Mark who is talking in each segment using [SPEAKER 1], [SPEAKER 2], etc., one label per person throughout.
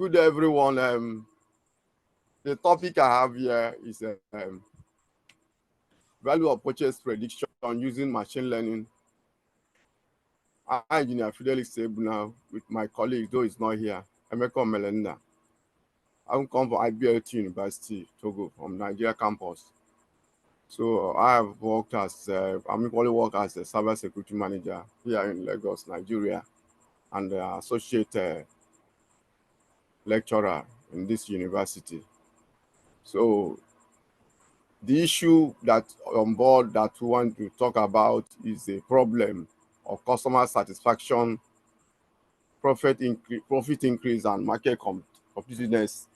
[SPEAKER 1] Good day, everyone. The topic I have here is value of purchase prediction using machine learning. I'm Engineer Fidelis now with my colleague, though he's not here, Emeka Melenda. I come from IBLT University, Togo, from Nigeria campus. So I have worked as, I'm equally work as a cyber security manager here in Lagos, Nigeria, and associate lecturer in this university. So the issue that on board that we want to talk about is the problem of customer satisfaction, profit increase, and market competitiveness.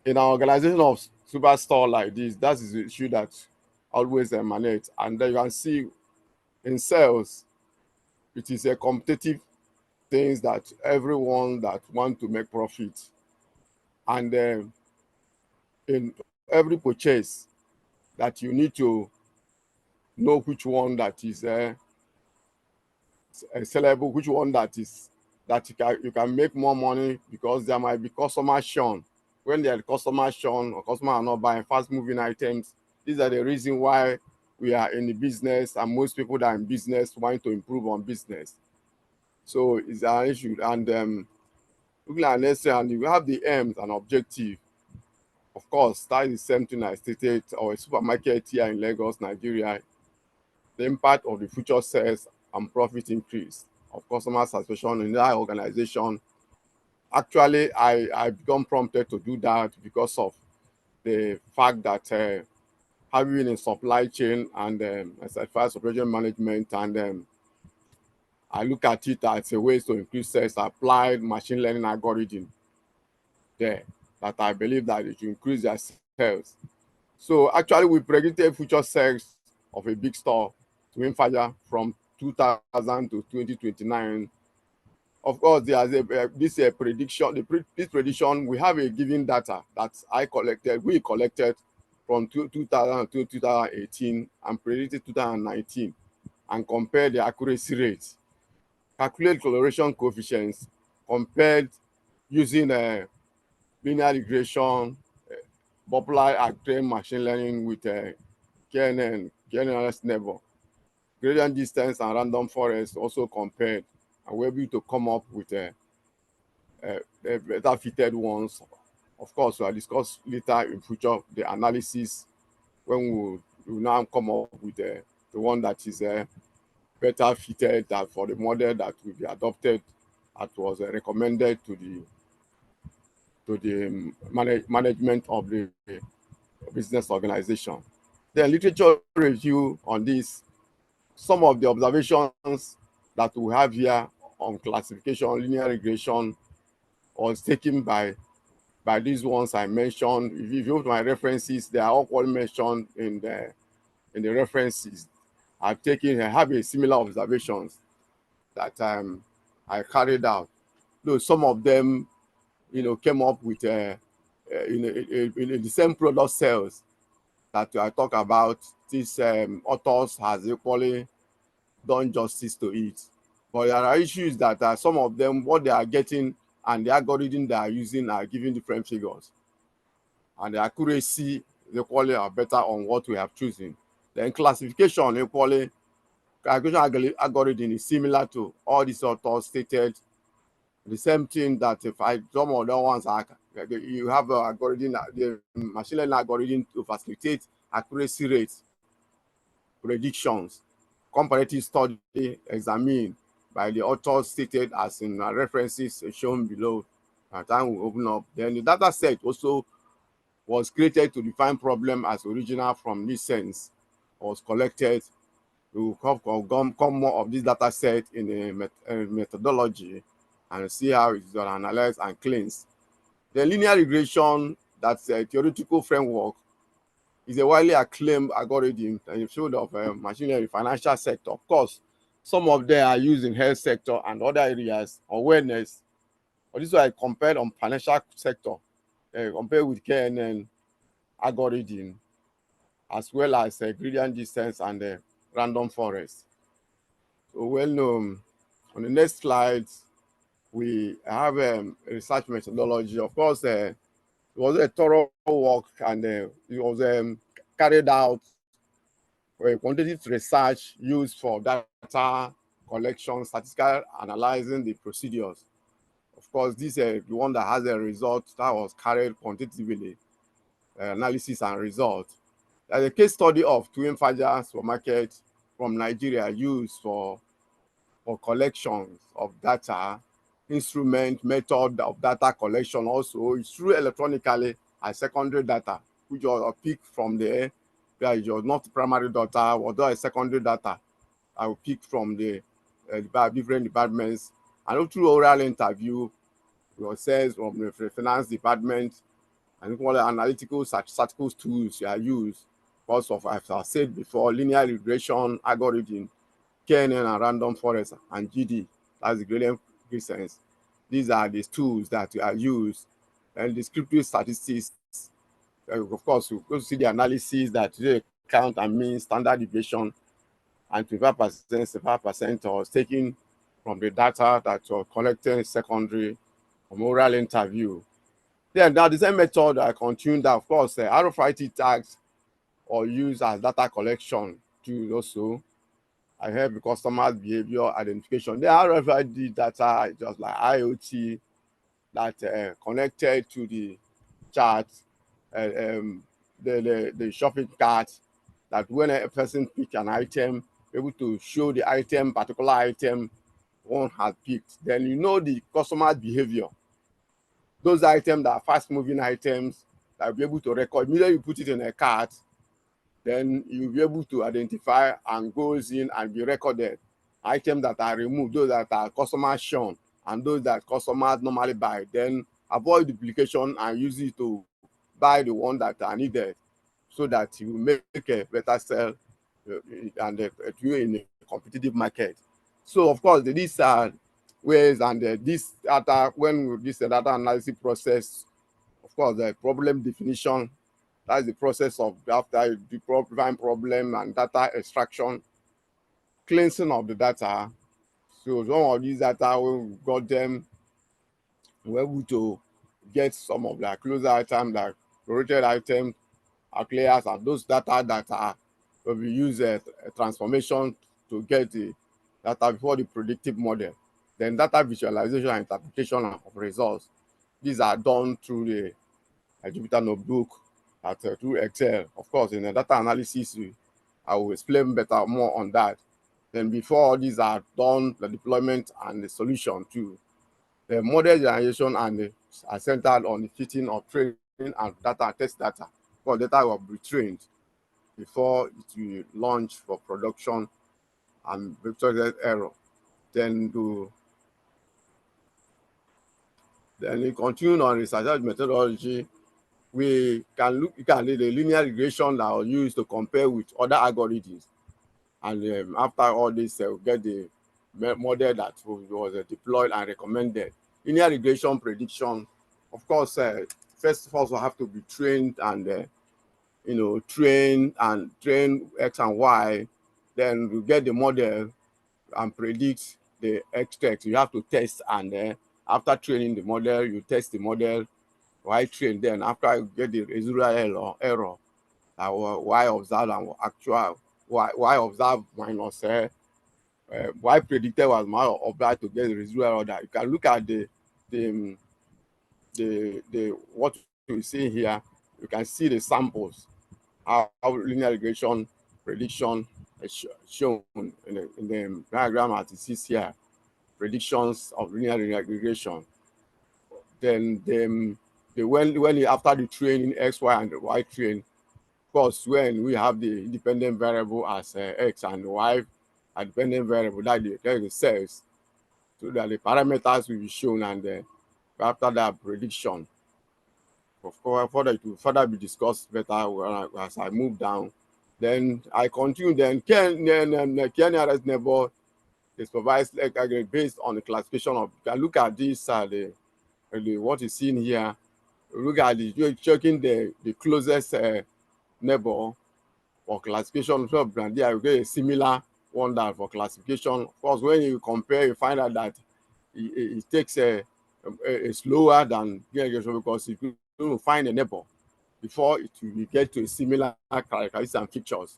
[SPEAKER 1] In our organization of superstore like this, that is the issue that always emanates. And then you can see in sales, it is a competitive things that everyone that want to make profit. And in every purchase that you need to know which one that is sellable, which one that you can make more money, because there might be customer churn. When there are customer churn or customer are not buying fast moving items, these are the reason why we are in the business, and most people that are in business want to improve on business. So it's an issue. And looking at next year, and you have the aims and objective. Of course, that is the same thing I stated, or a supermarket here in Lagos, Nigeria. The impact of the future sales and profit increase of customer satisfaction in that organization. Actually, I become prompted to do that because of the fact that having a supply chain and as a fast operation management, and I look at it as a way to increase sales, applied machine learning algorithm there, that I believe that it will increase their sales. So actually, we predicted future sales of a big store to Infaja from 2000 to 2029. Of course, there's this prediction. This prediction, we have a given data that we collected from 2000 to 2018 and predicted 2019, and compared the accuracy rates, calculate correlation coefficients, compared using linear regression, popular acclaimed machine learning with KNN, generalized neighbor, gradient distance, and random forest also compared, and we're able to come up with better fitted ones. Of course, we'll discuss later in future the analysis when we now come up with the one that is better fitted that for the model that will be adopted, that was recommended to the management of the business organization. Then literature review on this. Some of the observations that we have here on classification, linear regression, was taken by these ones I mentioned. If you go to my references, they are all mentioned in the references. I have a similar observations that I carried out. Though some of them, came up with in the same product sales that I talk about. These authors has equally done justice to it. But there are issues that some of them, what they are getting and the algorithm they are using are giving different figures. And the accuracy equally are better on what we have chosen. Then classification equally, calculation algorithm is similar to all these authors stated. The same thing that some of the ones are, you have an algorithm, the machine learning algorithm to facilitate accuracy rates, predictions, comparative study examined by the authors stated as in references shown below. Time will open up. Then the data set also was created to define problem as original from license, was collected. We will come more of this data set in a methodology and see how it is analyzed and cleansed. The linear regression, that's a theoretical framework, is a widely acclaimed algorithm in the field of machine learning, financial sector. Of course, some of them are used in health sector and other areas, awareness. But this is why I compared on financial sector, compared with KNN algorithm, as well as gradient distance and random forest. So on the next slide, we have a research methodology. Of course, it was a thorough work, and it was carried out quantitative research used for data collection, statistical analyzing the procedures. Of course, this is the one that has a result that was carried quantitatively, analysis and result. There's a case study of Chukwuemeka supermarket from Nigeria used for collections of data, instrument, method of data collection. Also, it's through electronically as secondary data, which was picked from there. It was not primary data, although secondary data I will pick from the different departments. And through oral interview, it says from the finance department, and all the analytical statistical tools are used. Because of, as I said before, linear regression algorithm, KNN and random forest, and GD, that's the gradient descent. These are the tools that are used. And descriptive statistics, of course, you go see the analysis that they count and mean standard deviation, and 25%, 75% was taken from the data that were collected secondary from oral interview. Then now the same method I continue that, of course, RFID tags or used as data collection to also I help the customer's behavior identification. The RFID data is just like IoT that connected to the chart, the shopping cart, that when a person pick an item, able to show the item, particular item one has picked. Then you know the customer's behavior. Those items that are fast-moving items that will be able to record. Immediately you put it in a cart, then you'll be able to identify and goes in and be recorded. Items that are removed, those that are customers shown, and those that customers normally buy. Then avoid duplication and use it to buy the one that are needed, so that you make a better sell and you in a competitive market. So of course these are ways, and this data, when this data analysis process, of course the problem definition, that's the process of after the define problem and data extraction, cleansing of the data. So some of these data, when we got them, we're able to get some of the closer items, like correlated items, acclaimed, and those data that are will be used a transformation to get the data before the predictive model. Then data visualization and interpretation of results. These are done through the Jupyter notebook, through Excel. Of course, in the data analysis, I will explain better more on that. Then before these are done, the deployment and the solution too. The model generation and are centered on the fitting of training and data, test data. For data will be trained before it will launch for production and vector error. Then we continue on research methodology. We can look at the linear regression that are used to compare with other algorithms. And after all this, we get the model that was deployed and recommended. Linear regression prediction, of course, first of all, have to be trained and train X and Y. Then you get the model and predict the X. You have to test, and after training the model, you test the model. Y train. Then after I get the residual error, Y observed and actual Y observed minus Y predicted was more obliged to get the residual order. You can look at the what we see here. You can see the samples, how linear regression prediction is shown in the diagram as it is here. Predictions of linear regression. Then when after the training X, Y, and the Y train, of course, when we have the independent variable as X and Y, a dependent variable that the cells, so that the parameters will be shown, and after that prediction, of course, it will further be discussed better as I move down. Then I continue. Then KNRS neighbor is provides like based on the classification of. You can look at this what is seen here. Look at the checking the closest neighbor for classification. So there you get a similar one that for classification. Of course, when you compare, you find out that it takes a slower than linear regression, because it's going to find a neighbor before it will get to a similar characteristics and features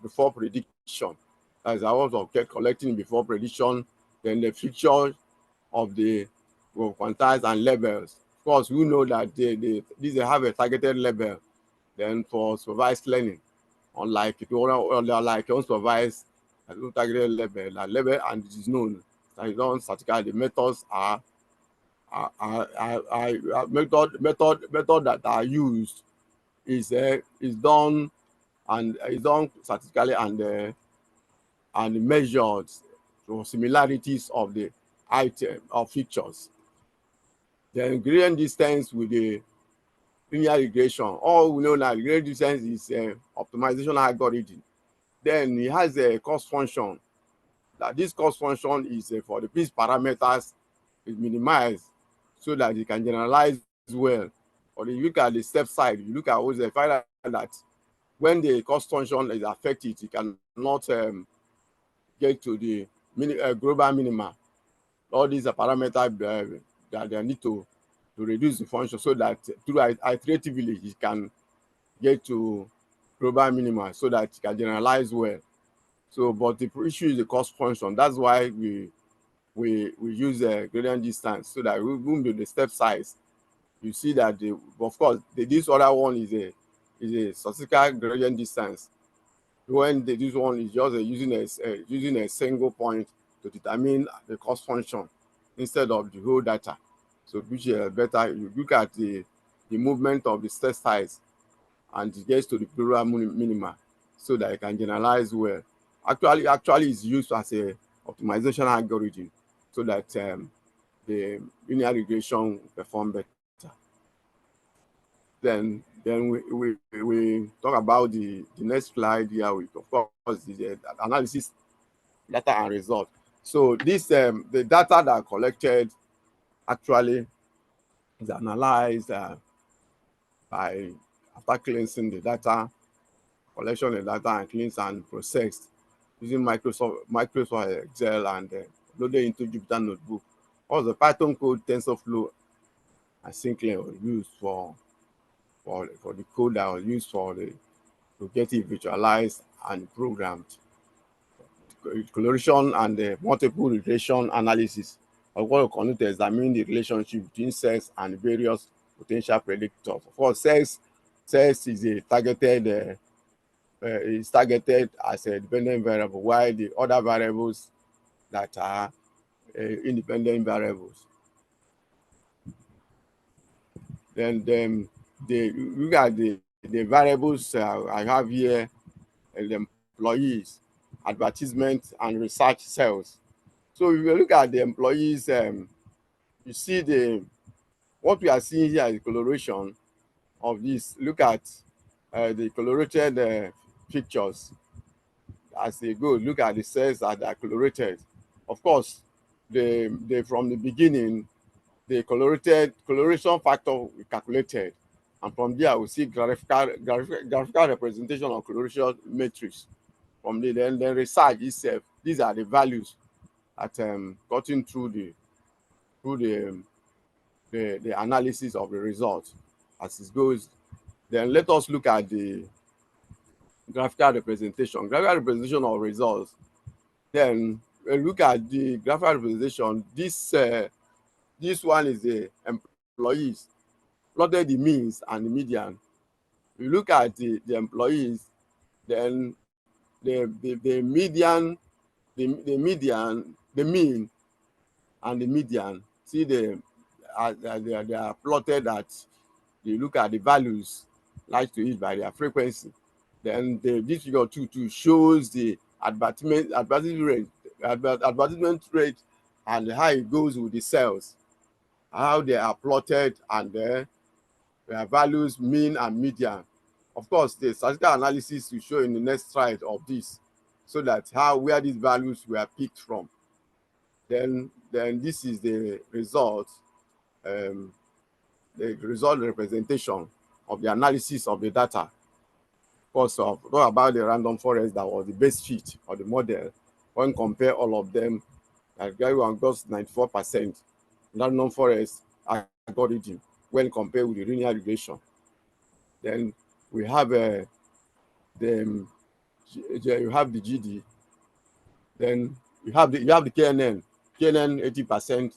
[SPEAKER 1] before prediction. As I was collecting before prediction, then the features of the quantiles and labels. Of course, we know that these have a targeted label. Then for supervised learning, unlike unsupervised, no targeted label, and it is known that it's not statistical. The methods are method that are used is done statistically and measured for similarities of the item of features. Then gradient distance with the linear regression. All we know now, gradient distance is an optimization algorithm. Then it has a cost function. That this cost function is for the piece parameters is minimized so that it can generalize well. Or you look at the step side, you look at what's the find out that when the cost function is affected, it cannot get to the global minima. All these are parameters that they need to reduce the function so that through iteratively it can get to global minima so that it can generalize well. So, but the issue is the cost function. That's why we use a gradient distance so that we move to the step size. You see that of course this other one is a statistical gradient distance. When this one is just using a single point to determine the cost function instead of the whole data. So which is better. You look at the movement of the step size and it gets to the global minima so that it can generalize well. Actually it's used as a optimization algorithm so that the linear regression perform better. Then we talk about the next slide here. We of course the analysis data and result. So this the data that are collected actually is analyzed by after cleansing the data, collection of data and cleansed and processed using Microsoft Excel and loaded into Jupyter Notebook. Also, the Python code TensorFlow and Synclair were used for the code that was used to get it visualized and programmed. Correlation and the multiple regression analysis of what we call to examine the relationship between cells and various potential predictors. Of course, cells is a targeted is targeted as a dependent variable, while the other variables that are independent variables. Then they look at the variables I have here, the employees, advertisement, and research cells. So if you look at the employees, you see what we are seeing here is the coloration of this. Look at the colorated pictures as they go. Look at the cells that are colorated. Of course, they from the beginning, the coloration factor we calculated, and from there we see graphical representation of coloration matrix. From then research itself, these are the values that gotten through the analysis of the results as it goes. Then let us look at the graphical representation of results. Then look at the graphical representation. This one is the employees, plotted the means and the median. You look at the employees, then the median, the mean and the median. See they are plotted at. You look at the values like to it by their frequency. Then this figure 2 shows the advertisement rate and how it goes with the cells, how they are plotted, and their values mean and median. Of course, the statistical analysis will show in the next slide of this, so that where these values were picked from. Then this is the result, representation of the analysis of the data. Of course, talk about the random forest that was the base fit or the model when compare all of them That guy one got 94%. Random forest algorithm when compared with the linear regression. Then we have the you have the GD. Then you have the KNN. KNN 80%.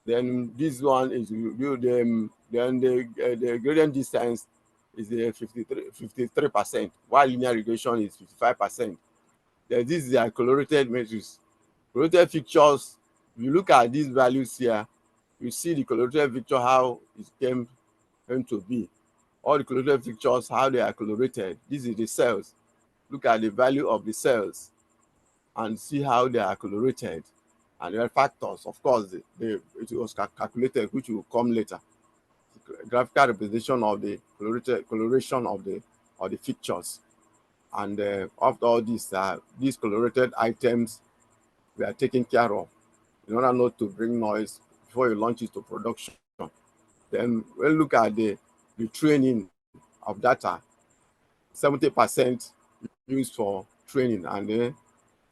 [SPEAKER 1] Then this one is then the gradient distance is the 53%, while linear regression is 55%. Then this is the correlated matrix. Correlated features, if you look at these values here, you see the correlated feature how it came to be. All the correlated features, how they are correlated. This is the cells. Look at the value of the cells and see how they are correlated. And there are factors, of course, it was calculated, which will come later. Graphical representation of the coloration of the features. And after all this, these colorated items we are taken care of in order not to bring noise before you launch it to production. Then we'll look at the training of data. 70% used for training and then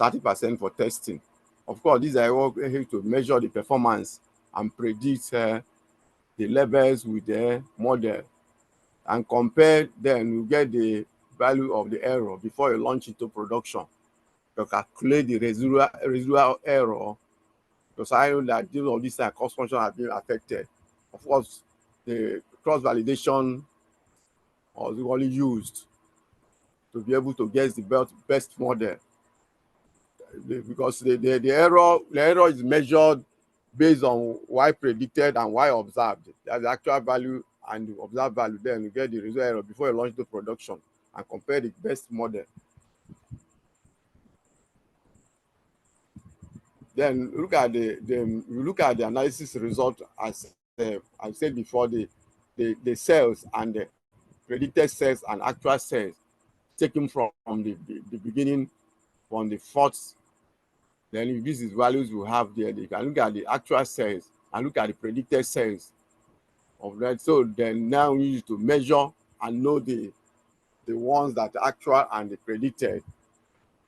[SPEAKER 1] 30% for testing. Of course, these are all here to measure the performance and predict the levels with the model and compare. Then you get the value of the error before you launch it to production. You calculate the residual error, because I know that these of these cost functions have been affected. Of course, the cross validation was only used to be able to get the best model, because the error is measured based on y predicted and y observed. That's the actual value and the observed value. Then you get the result error before you launch the production and compare the best model. Then look at the analysis result. As I said before, the cells and the predicted cells and actual cells taken from the beginning, from the fourth. Then if this is values we have there, you can look at the actual cells and look at the predicted cells of that. So then now we need to measure and know the ones that are actual and the predicted.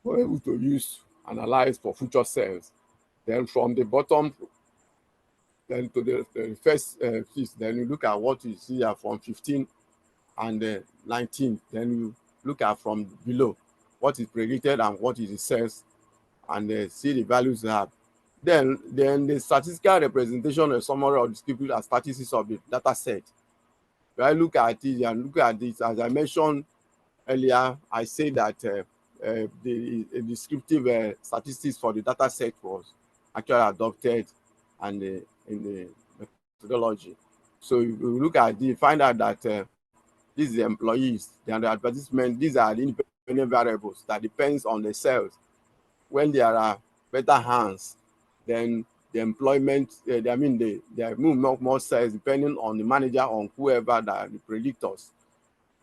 [SPEAKER 1] We're able to use analyze for future cells. Then from the bottom, then to the first piece, then you look at what you see here from 15 and 19. Then you look at from below what is predicted and what is the cells, and see the values you have. Then the statistical representation or summary or descriptive and statistics of the data set. When I look at it and look at this, as I mentioned earlier, I say that the descriptive statistics for the data set was actually adopted and in the methodology. So if you look at it, find out that these are the employees, they are the advertisement, these are the independent variables that depends on the sales. When there are better hands, then the employment, they move more sales depending on the manager, on whoever that are the predictors.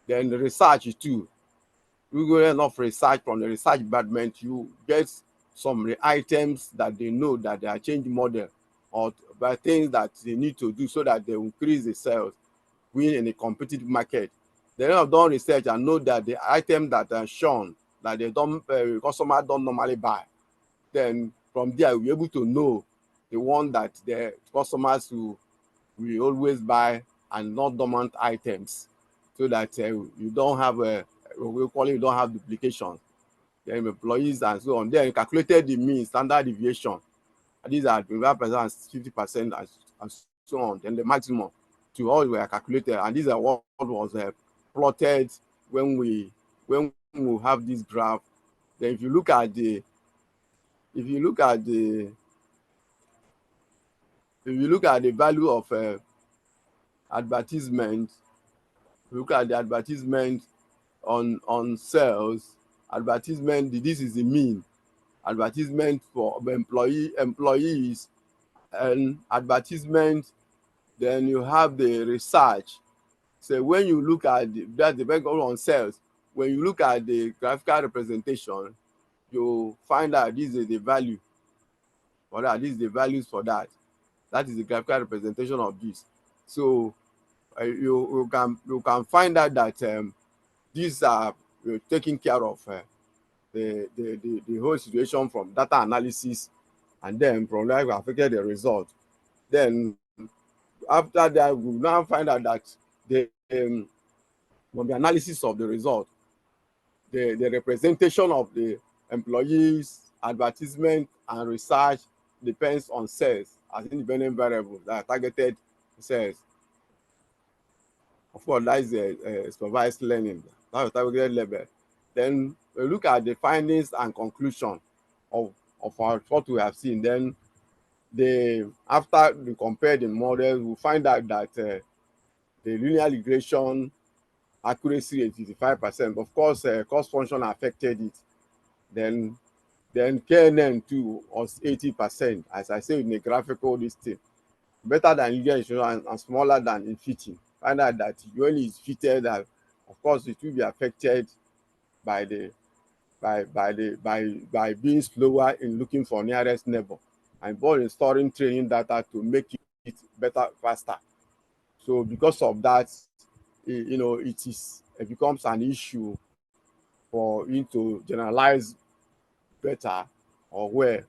[SPEAKER 1] Then the research too. We go enough research from the research department, you get some items that they know that they are changing model or by things that they need to do so that they increase the sales, win in a competitive market. They have done research and know that the item that are shown that they don't customer don't normally buy. Then from there we're able to know the one that the customers who will always buy and not dormant items, so that you don't have we call it, you don't have duplications. Then employees and so on. Then calculated the mean standard deviation. These are 25%, 50%, and so on. Then the maximum to all were calculated, and these are what was plotted when we have this graph. Then if you look at the value of advertisement, look at the advertisement on sales. Advertisement, this is the mean advertisement for employees and advertisement. Then you have the research. So when you look at that depends on sales, when you look at the graphical representation, you find out this is the value for that, this is the values for that. That is the graphical representation of this. So you can find out that these are taking care of the whole situation from data analysis and then problematic affected the result. Then after that, we now find out that the from the analysis of the result, the representation of the employees, advertisement, and research depends on sales as independent variables that are targeted sales. Of course, that is a supervised learning. That's a targeted level. Then we look at the findings and conclusion of what we have seen. Then after we compare the models, we find out that the linear regression accuracy rate is 55%. Of course, cost function affected it. Then KNN too was 80%. As I say in the graphical this thing, better than linear regression and smaller than in fitting. Find out that when it's fitted, that of course it will be affected by the by being slower in looking for nearest neighbor, and more in storing training data to make it better faster. So because of that, it becomes an issue for you to generalize better, or where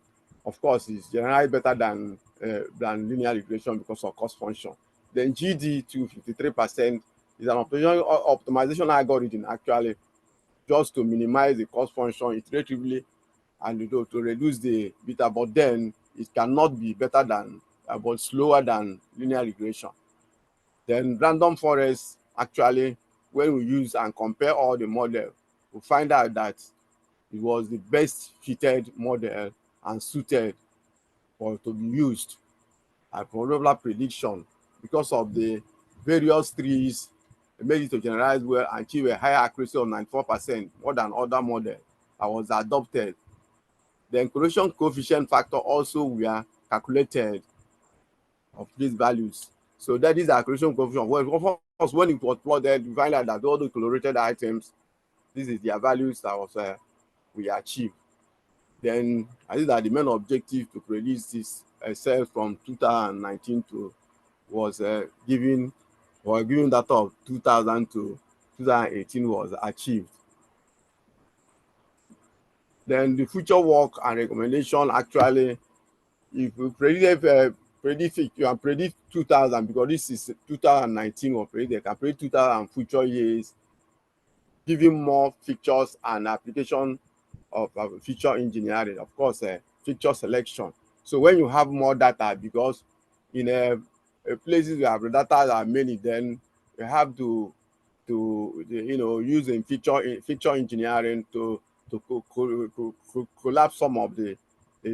[SPEAKER 1] of course it's generalized better than linear regression because of cost function. Then GD to 53% is an optimization algorithm, actually, just to minimize the cost function iteratively and to reduce the beta, but then it cannot be better than but slower than linear regression. Then random forest, actually, when we use and compare all the model, we find out that it was the best fitted model and suited for to be used as probable prediction because of the various trees. It made it to generalize well and achieve a higher accuracy of 94%, more than other model that was adopted. The correlation coefficient factor also were calculated of these values. So that is the correlation coefficient. Well, of course, when it was plotted, we find out that all the correlated items, this is their values that was we achieved. Then I think that the main objective to produce this sales from 2019 to was giving data of 2000 to 2018 was achieved. Then the future work and recommendation, actually, if we predict you can predict 2000, because this is 2019 or predict, can predict 2000 future years, giving more features and application of feature engineering, of course, feature selection. So when you have more data, because in places where the data are many, then you have to using feature engineering to collapse some of the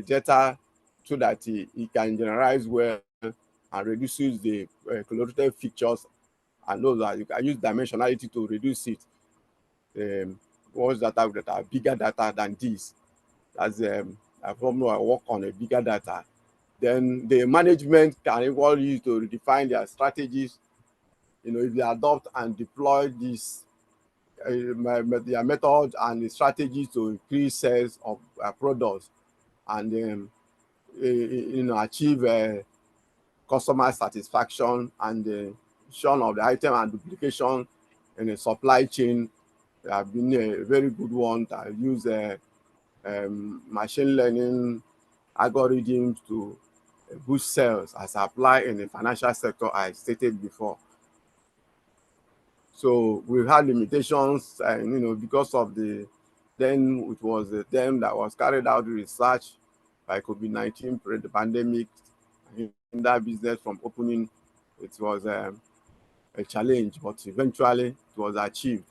[SPEAKER 1] data so that it can generalize well and reduces the correlated features, and those that you can use dimensionality to reduce it. Ones that are bigger data than this, as a formula work on a bigger data. Then the management can equally use to redefine their strategies. If they adopt and deploy this their method and the strategies to increase sales of products, and achieve customer satisfaction and the shun of the item and duplication in the supply chain, have been a very good one that use machine learning algorithms to boost sales as applied in the financial sector, I stated before. So we had limitations, and because of then it was them that was carried out research by COVID-19 the pandemic, in that business from opening. It was a challenge, but eventually it was achieved.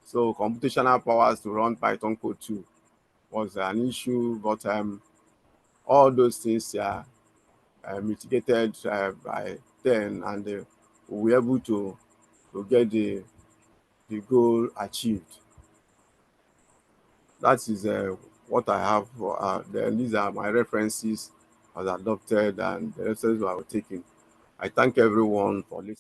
[SPEAKER 1] So computational powers to run Python code too was an issue, but all those things are mitigated by then, and we were able to get the goal achieved. That is what I have for then. These are my references as adopted and the references I was taking. I thank everyone for listening.